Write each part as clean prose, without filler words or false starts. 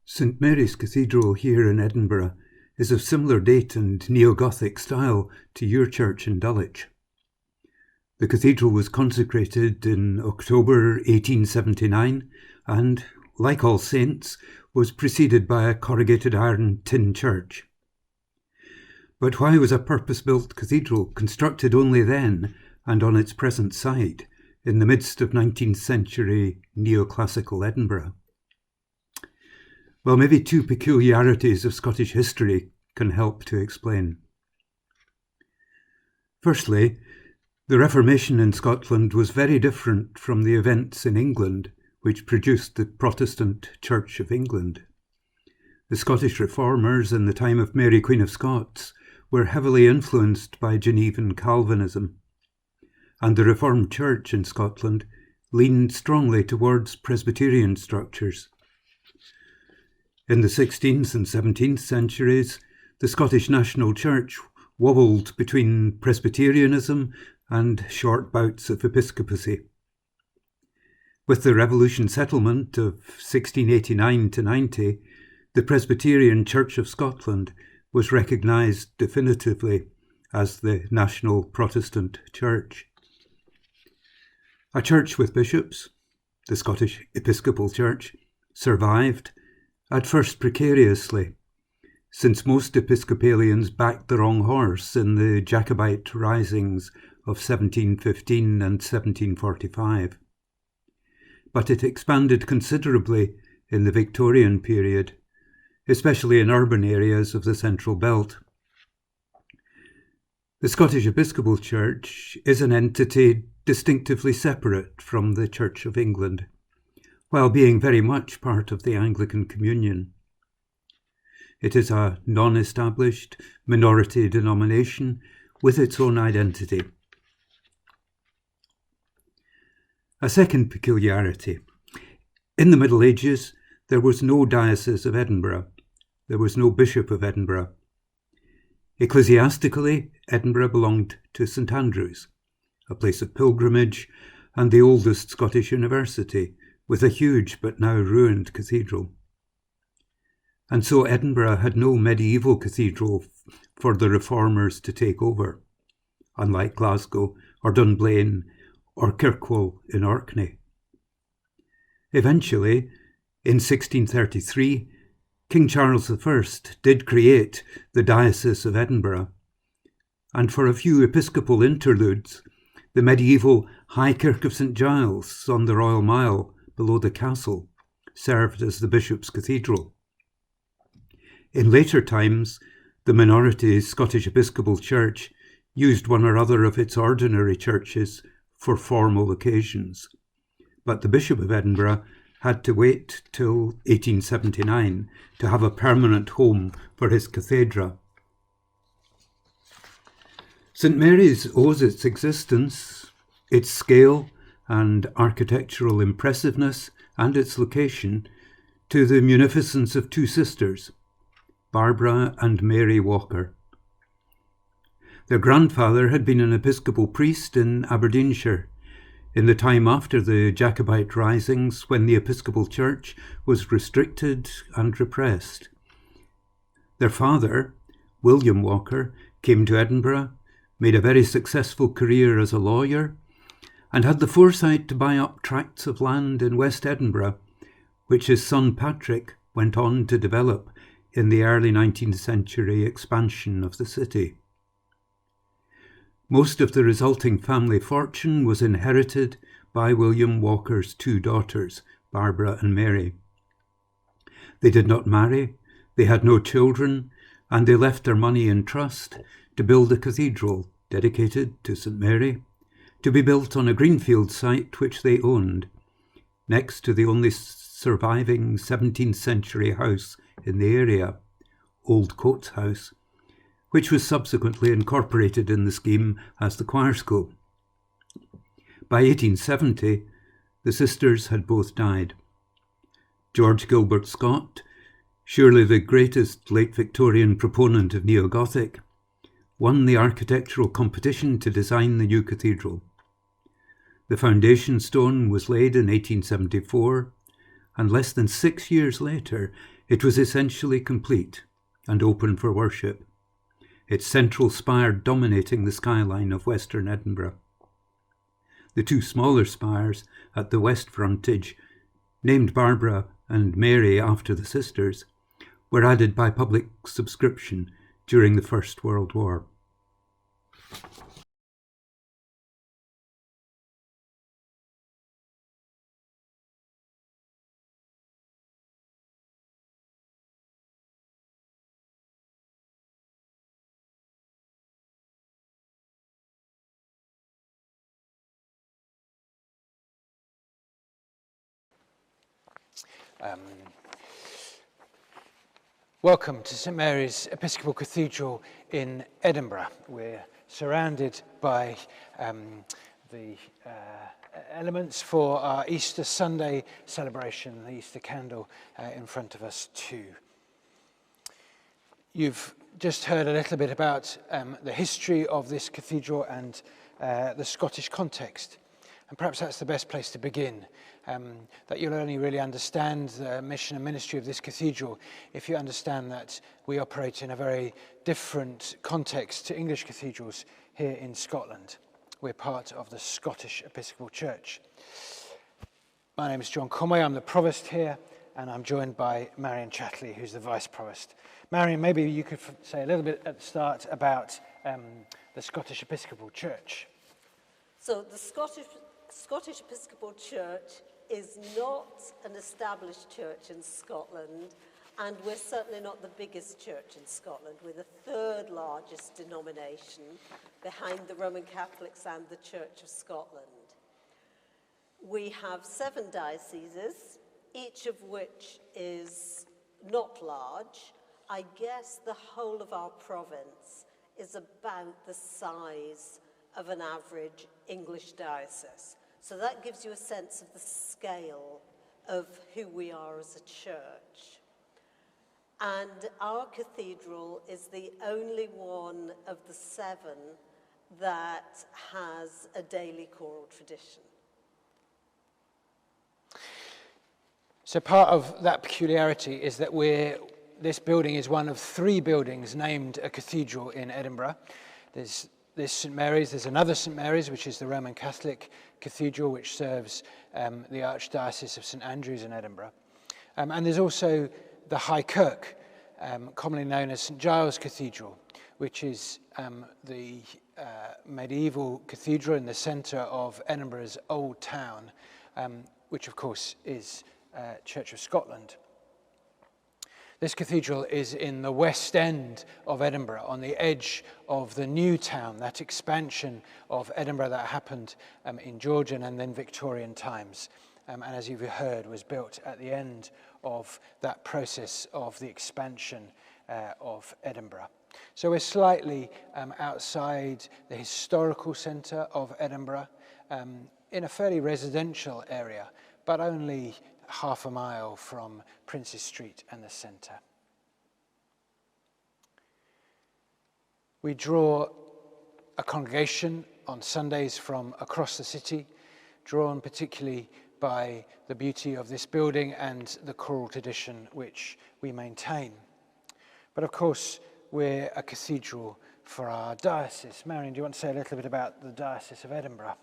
St Mary's Cathedral here in Edinburgh is of similar date and neo-Gothic style to your church in Dulwich. The cathedral was consecrated in October 1879 and, like All Saints, was preceded by a corrugated iron tin church. But why was a purpose-built cathedral constructed only then and on its present site in the midst of 19th century neoclassical Edinburgh? Well, maybe two peculiarities of Scottish history can help to explain. Firstly, the Reformation in Scotland was very different from the events in England which produced the Protestant Church of England. The Scottish reformers in the time of Mary Queen of Scots were heavily influenced by Genevan Calvinism, and the Reformed Church in Scotland leaned strongly towards Presbyterian structures. In the 16th and 17th centuries, the Scottish National Church wobbled between Presbyterianism and short bouts of episcopacy. With the Revolution settlement of 1689-90, the Presbyterian Church of Scotland was recognised definitively as the national Protestant Church. A church with bishops, the Scottish Episcopal Church, survived, at first precariously, since most Episcopalians backed the wrong horse in the Jacobite risings of 1715 and 1745. But it expanded considerably in the Victorian period, especially in urban areas of the Central Belt. The Scottish Episcopal Church is an entity distinctively separate from the Church of England, while being very much part of the Anglican Communion. It is a non-established minority denomination with its own identity. A second peculiarity. In the Middle Ages, there was no diocese of Edinburgh. There was no Bishop of Edinburgh. Ecclesiastically, Edinburgh belonged to St Andrews, a place of pilgrimage and the oldest Scottish university, with a huge but now ruined cathedral. And so Edinburgh had no medieval cathedral for the reformers to take over, unlike Glasgow or Dunblane or Kirkwall in Orkney. Eventually, in 1633, King Charles I did create the Diocese of Edinburgh, and for a few episcopal interludes, the medieval High Kirk of St Giles on the Royal Mile below the castle served as the bishop's cathedral. In later times, the minority Scottish Episcopal Church used one or other of its ordinary churches for formal occasions, but the Bishop of Edinburgh had to wait till 1879 to have a permanent home for his cathedra. St Mary's owes its existence, its scale and architectural impressiveness, and its location to the munificence of two sisters, Barbara and Mary Walker. Their grandfather had been an Episcopal priest in Aberdeenshire in the time after the Jacobite risings, when the Episcopal Church was restricted and repressed. Their father, William Walker, came to Edinburgh, made a very successful career as a lawyer, and had the foresight to buy up tracts of land in West Edinburgh, which his son Patrick went on to develop in the early 19th century expansion of the city. Most of the resulting family fortune was inherited by William Walker's two daughters, Barbara and Mary. They did not marry, they had no children, and they left their money in trust to build a cathedral dedicated to St Mary, to be built on a greenfield site which they owned, next to the only surviving 17th century house in the area, Old Coates House, which was subsequently incorporated in the scheme as the choir school. By 1870, the sisters had both died. George Gilbert Scott, surely the greatest late Victorian proponent of neo-Gothic, won the architectural competition to design the new cathedral. The foundation stone was laid in 1874, and less than 6 years later, it was essentially complete and open for worship, its central spire dominating the skyline of western Edinburgh. The two smaller spires at the west frontage, named Barbara and Mary after the sisters, were added by public subscription during the First World War. Welcome to St Mary's Episcopal Cathedral in Edinburgh. We're surrounded by the elements for our Easter Sunday celebration, the Easter candle in front of us too. You've just heard a little bit about the history of this cathedral and the Scottish context. And perhaps that's the best place to begin, that you'll only really understand the mission and ministry of this cathedral if you understand that we operate in a very different context to English cathedrals here in Scotland. We're part of the Scottish Episcopal Church. My name is John Conway, I'm the Provost here, and I'm joined by Marion Chatterley, who's the Vice Provost. Marion, maybe you could say a little bit at the start about the Scottish Episcopal Church. So the Scottish Episcopal Church is not an established church in Scotland, and we're certainly not the biggest church in Scotland. We're the third largest denomination behind the Roman Catholics and the Church of Scotland. We have 7 dioceses, each of which is not large. I guess the whole of our province is about the size of an average English diocese. So that gives you a sense of the scale of who we are as a church. And our cathedral is the only one of the 7 that has a daily choral tradition. So part of that peculiarity is that this building is one of 3 buildings named a cathedral in Edinburgh. There's this St Mary's, there's another St Mary's, which is the Roman Catholic Cathedral, which serves the Archdiocese of St Andrews in Edinburgh. And there's also the High Kirk, commonly known as St Giles Cathedral, which is the medieval cathedral in the centre of Edinburgh's Old Town, which of course is Church of Scotland. This cathedral is in the west end of Edinburgh, on the edge of the new town, that expansion of Edinburgh that happened in Georgian and then Victorian times. And as you've heard, was built at the end of that process of the expansion of Edinburgh. So we're slightly outside the historical centre of Edinburgh, in a fairly residential area, but only half a mile from Princes Street and the centre. We draw a congregation on Sundays from across the city, drawn particularly by the beauty of this building and the choral tradition which we maintain. But of course, we're a cathedral for our diocese. Marion, do you want to say a little bit about the Diocese of Edinburgh?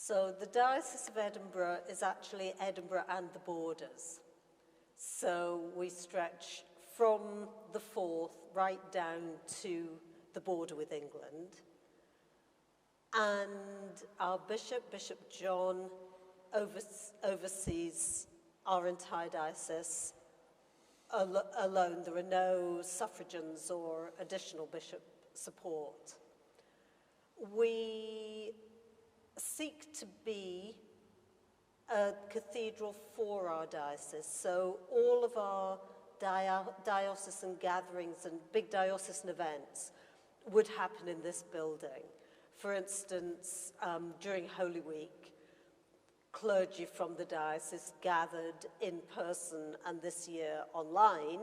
So the Diocese of Edinburgh is actually Edinburgh and the borders. So we stretch from the Forth right down to the border with England. And our bishop, Bishop John, oversees our entire diocese alone. There are no suffragans or additional bishop support. We seek to be a cathedral for our diocese. So all of our diocesan gatherings and big diocesan events would happen in this building. For instance, during Holy Week, clergy from the diocese gathered in person and this year online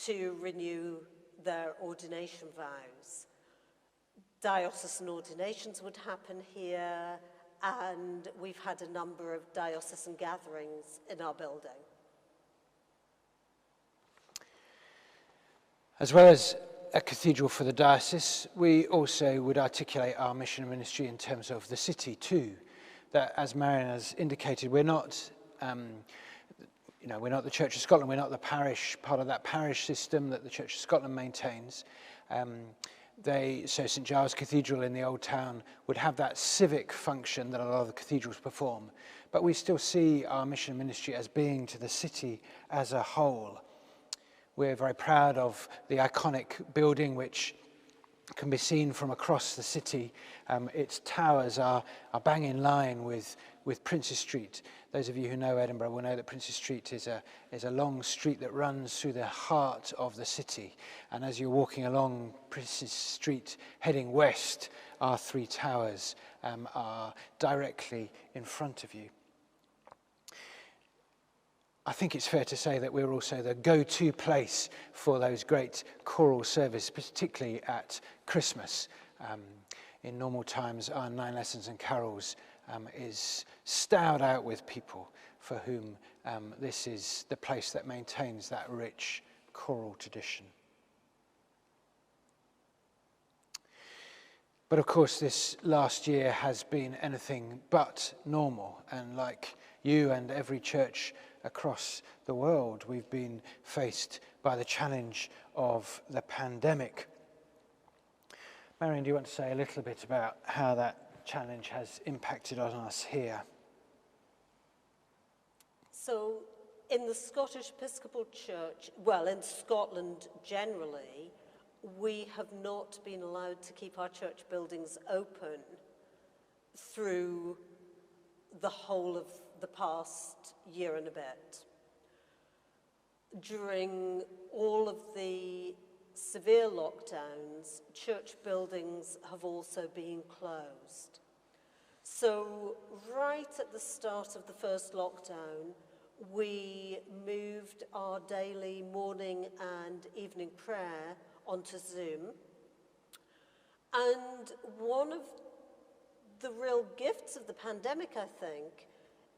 to renew their ordination vows. Diocesan ordinations would happen here, and we've had a number of diocesan gatherings in our building. As well as a cathedral for the diocese, we also would articulate our mission and ministry in terms of the city too. That, as Marion has indicated, we're not the Church of Scotland, we're not the parish, part of that parish system that the Church of Scotland maintains. So St Giles Cathedral in the Old Town would have that civic function that a lot of the cathedrals perform. But we still see our mission and ministry as being to the city as a whole. We're very proud of the iconic building which can be seen from across the city. Its towers are bang in line with Princes Street. Those of you who know Edinburgh will know that Princes Street is a long street that runs through the heart of the city. And as you're walking along Princes Street heading west, our three towers are directly in front of you. I think it's fair to say that we're also the go-to place for those great choral services, particularly at Christmas. In normal times, our 9 lessons and carols is stowed out with people for whom this is the place that maintains that rich choral tradition. But of course, this last year has been anything but normal, and like you and every church across the world, we've been faced by the challenge of the pandemic. Marion, do you want to say a little bit about how that challenge has impacted on us here? So, in the Scottish Episcopal Church, well, in Scotland generally, we have not been allowed to keep our church buildings open through the whole of the past year and a bit. During all of the severe lockdowns, church buildings have also been closed. So right at the start of the first lockdown, we moved our daily morning and evening prayer onto Zoom. And one of the real gifts of the pandemic, I think,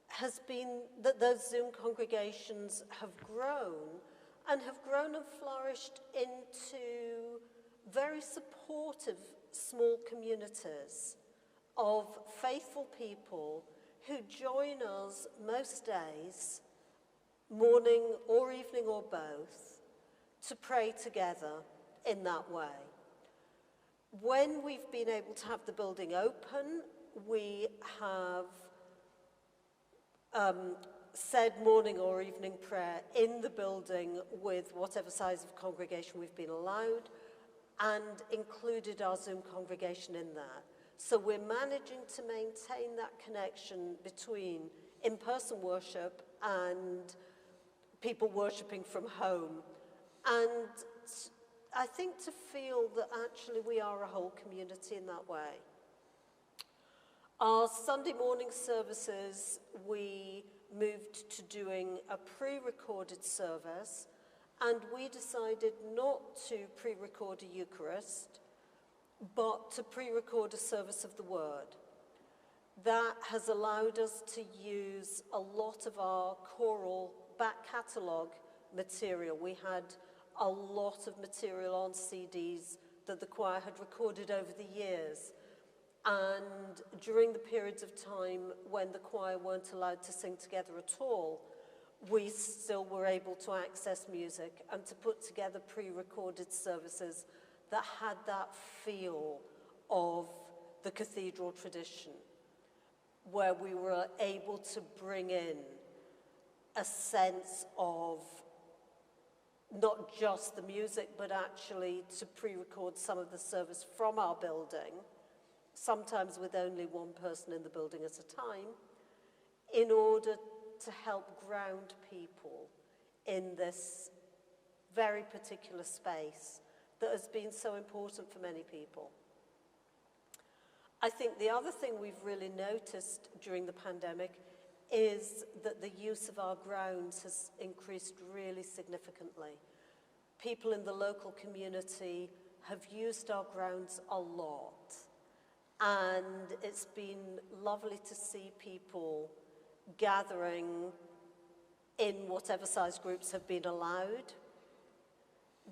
has been that those Zoom congregations have grown and flourished into very supportive small communities of faithful people who join us most days, morning or evening or both, to pray together in that way. When we've been able to have the building open, we have said morning or evening prayer in the building with whatever size of congregation we've been allowed, and included our Zoom congregation in that. So we're managing to maintain that connection between in-person worship and people worshipping from home. And I think to feel that actually we are a whole community in that way. Our Sunday morning services, we moved to doing a pre-recorded service, and we decided not to pre-record a Eucharist, but to pre-record a service of the Word. That has allowed us to use a lot of our choral back catalogue material. We had a lot of material on CDs that the choir had recorded over the years. And during the periods of time when the choir weren't allowed to sing together at all, we still were able to access music and to put together pre-recorded services that had that feel of the cathedral tradition, where we were able to bring in a sense of not just the music, but actually to pre-record some of the service from our building, sometimes with only one person in the building at a time, in order to help ground people in this very particular space that has been so important for many people. I think the other thing we've really noticed during the pandemic is that the use of our grounds has increased really significantly. People in the local community have used our grounds a lot. And it's been lovely to see people gathering in whatever size groups have been allowed.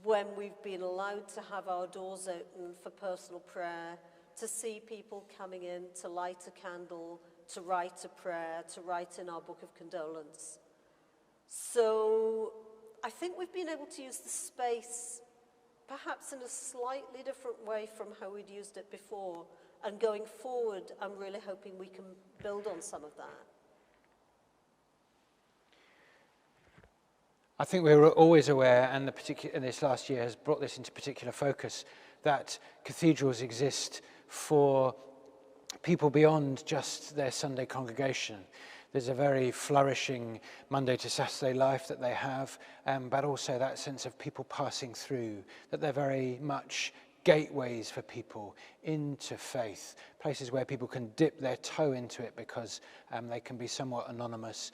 When we've been allowed to have our doors open for personal prayer, to see people coming in to light a candle, to write a prayer, to write in our book of condolence. So I think we've been able to use the space perhaps in a slightly different way from how we'd used it before. And going forward, I'm really hoping we can build on some of that. I think we were always aware, and this last year has brought this into particular focus, that cathedrals exist for people beyond just their Sunday congregation. There's a very flourishing Monday to Saturday life that they have, but also that sense of people passing through, that they're very much gateways for people into faith, places where people can dip their toe into it because they can be somewhat anonymous.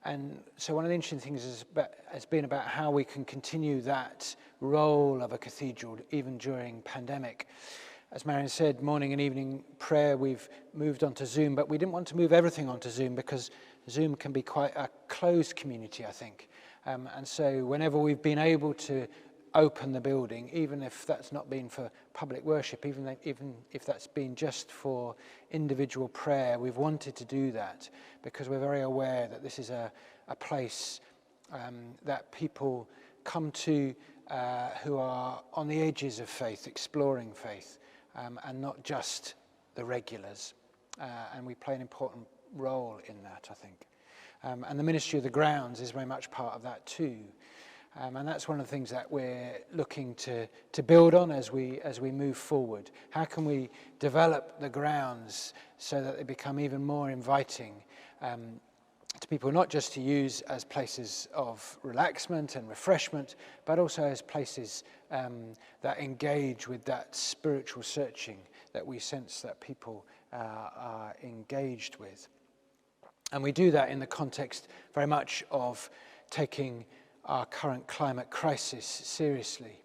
And so one of the interesting things has been about how we can continue that role of a cathedral even during pandemic. As Marion said, morning and evening prayer, we've moved onto Zoom, but we didn't want to move everything onto Zoom because Zoom can be quite a closed community, I think. And so whenever we've been able to open the building, even if that's not been for public worship, even if that's been just for individual prayer, we've wanted to do that because we're very aware that this is a place that people come to who are on the edges of faith, exploring faith, and not just the regulars. And we play an important role in that, I think. And the ministry of the grounds is very much part of that too. And that's one of the things that we're looking to build on as we move forward. How can we develop the grounds so that they become even more inviting to people, not just to use as places of relaxment and refreshment, but also as places that engage with that spiritual searching that we sense that people are engaged with. And we do that in the context very much of taking our current climate crisis seriously.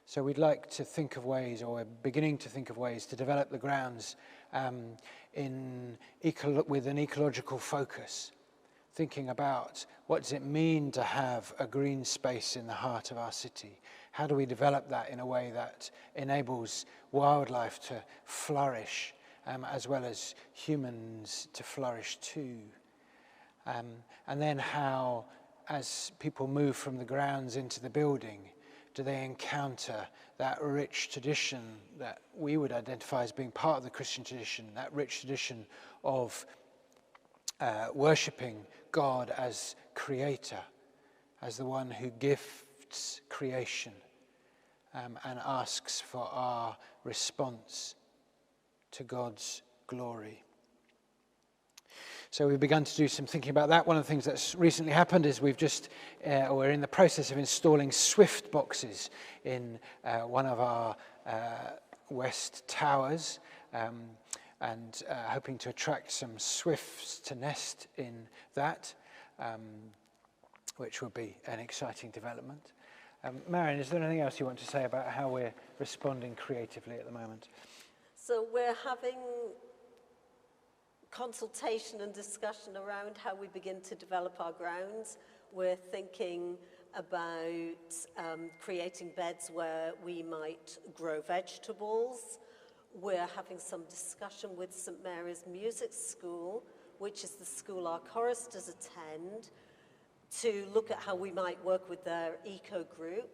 So we'd like to think of ways, or we're beginning to think of ways, to develop the grounds with an ecological focus, thinking about what does it mean to have a green space in the heart of our city? How do we develop that in a way that enables wildlife to flourish as well as humans to flourish too? And then how, as people move from the grounds into the building, do they encounter that rich tradition that we would identify as being part of the Christian tradition, that rich tradition of worshipping God as creator, as the one who gifts creation and asks for our response to God's glory. So we've begun to do some thinking about that. One of the things that's recently happened is we're in the process of installing Swift boxes in one of our west towers, and hoping to attract some swifts to nest in that, which will be an exciting development. Marion, is there anything else you want to say about how we're responding creatively at the moment? So we're having consultation and discussion around how we begin to develop our grounds. We're thinking about creating beds where we might grow vegetables. We're having some discussion with St Mary's Music School, which is the school our choristers attend, to look at how we might work with their eco group.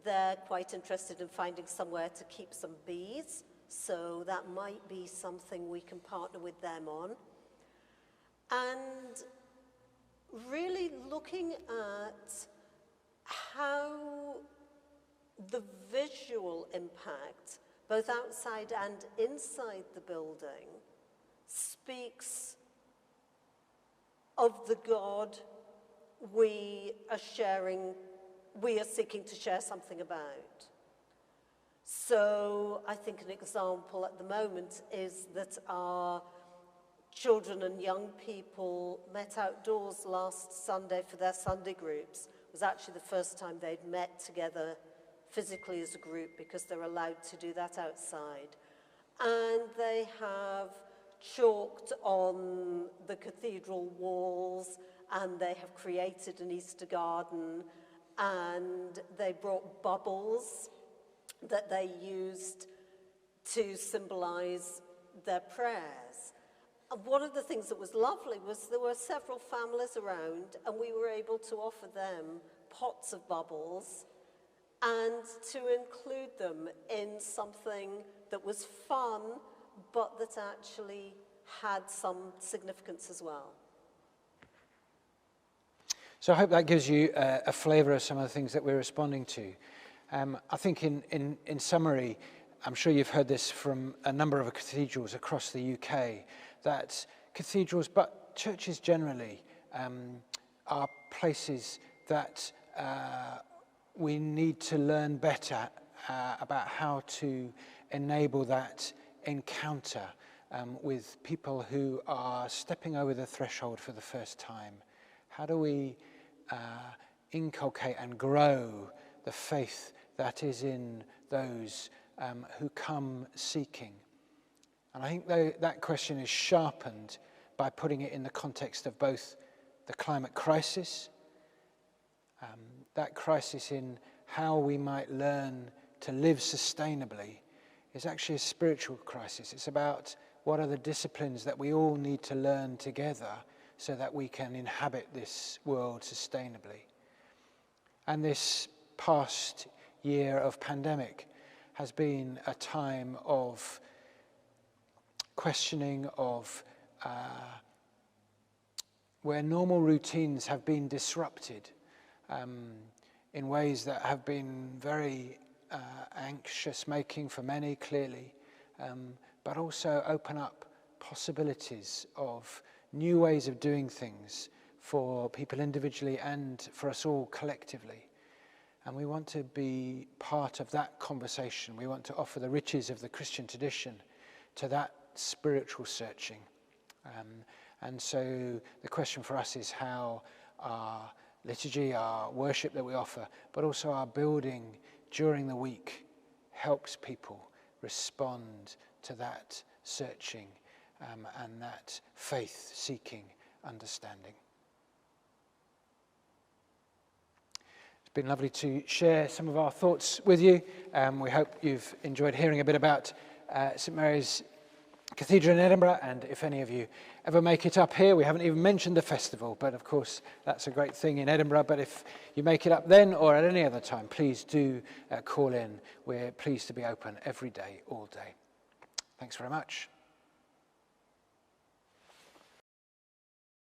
They're quite interested in finding somewhere to keep some bees, so that might be something we can partner with them on. And really looking at how the visual impact, both outside and inside the building, speaks of the God we are seeking to share something about. So I think an example at the moment is that our children and young people met outdoors last Sunday for their Sunday groups. It was actually the first time they'd met together physically as a group, because they're allowed to do that outside. and they have chalked on the cathedral walls, and they have created an Easter garden, and they brought bubbles that they used to symbolize their prayers. And one of the things that was lovely was there were several families around, and we were able to offer them pots of bubbles and to include them in something that was fun, but that actually had some significance as well. So I hope that gives you a flavour of some of the things that we're responding to. I think in summary, I'm sure you've heard this from a number of cathedrals across the UK, that cathedrals, but churches generally, are places that we need to learn better about how to enable that encounter with people who are stepping over the threshold for the first time. How do we inculcate and grow the faith that is in those who come seeking? And I think that question is sharpened by putting it in the context of both the climate crisis, that crisis in how we might learn to live sustainably is actually a spiritual crisis. It's about what are the disciplines that we all need to learn together so that we can inhabit this world sustainably. And this past year of pandemic has been a time of questioning of where normal routines have been disrupted in ways that have been very anxious making for many, clearly, but also open up possibilities of new ways of doing things for people individually and for us all collectively. And we want to be part of that conversation. We want to offer the riches of the Christian tradition to that spiritual searching. And so the question for us is how our liturgy, our worship that we offer, but also our building during the week helps people respond to that searching and that faith-seeking understanding. It's been lovely to share some of our thoughts with you. We hope you've enjoyed hearing a bit about St Mary's Cathedral in Edinburgh, and if any of you ever make it up here, we haven't even mentioned the festival, but of course that's a great thing in Edinburgh. But if you make it up then or at any other time, please do call in. We're pleased to be open every day, all day. Thanks very much.